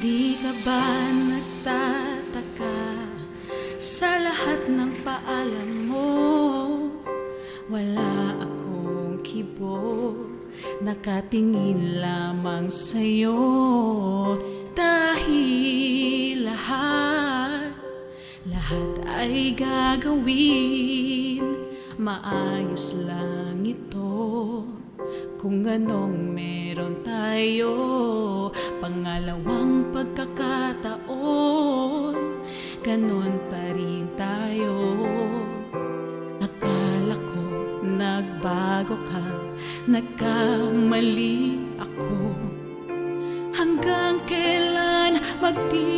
Di ka ba nagtataka sa lahat ng paalam mo? Wala akong kibo, nakatingin lamang sa'yo. Dahil lahat ay gagawin, maayos lang ito. Kung anong meron tayo, pangalawang pagkakataon, ganon pa rin tayo. Akala ko nagbago ka, nagkamali ako. Hanggang kailan magtitiis?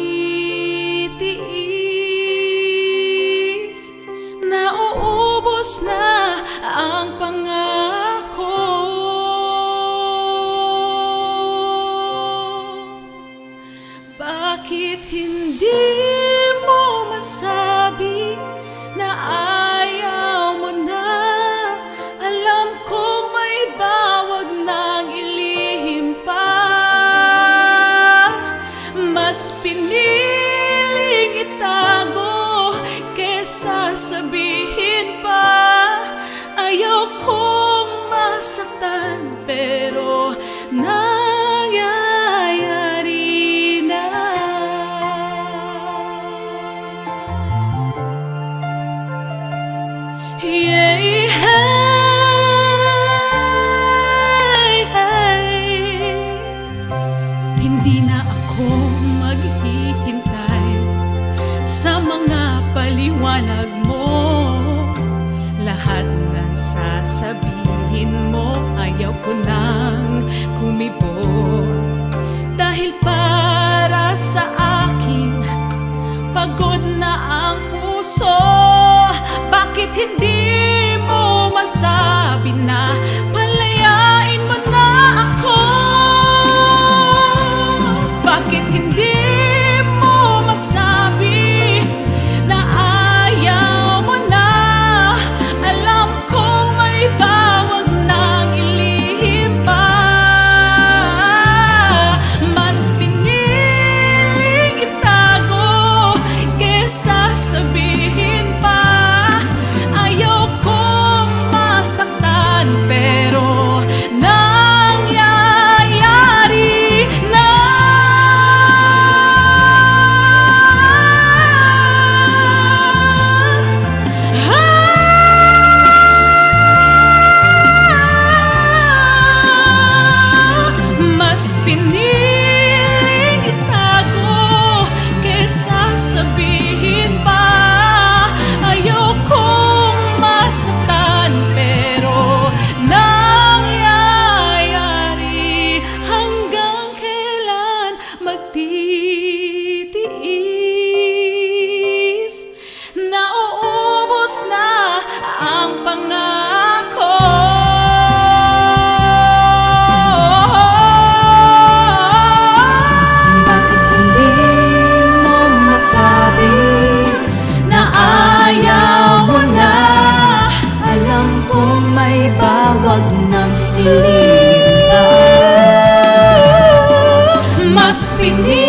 Nauubos na ang pangako. Bakit hindi mo masabi na ayaw mo na? Alam kong may bawag nang ilihim pa. Mas piniling itago kesa sabihin pa. Ayaw kong masaktan pero nangyayari na. Hindi na ako maghihintay sa mga paliwanag mo. Lahat ng sasabihin mo, ayaw ko nang kumibot. Dahil para sa akin, pagod na ang puso. Bakit hindi mo masabi na palayain mo na ako? Bakit hindi mo masabi na ayaw mo na? Alam kong may bawag nang ilihim pa. Mas piniling itago kesa sabihin pa. Ayaw kong masaktan pero nangyayari na. Mas piniling itago kesa sabihin pa. Ayaw kong masaktan pero nangyayari. Hanggang kailan magtitiis? Nauubos na ang pangako. Bakit hindi mo masabi na ayaw mo na? Alam kong may bawag ng ilihim na. Mas pinili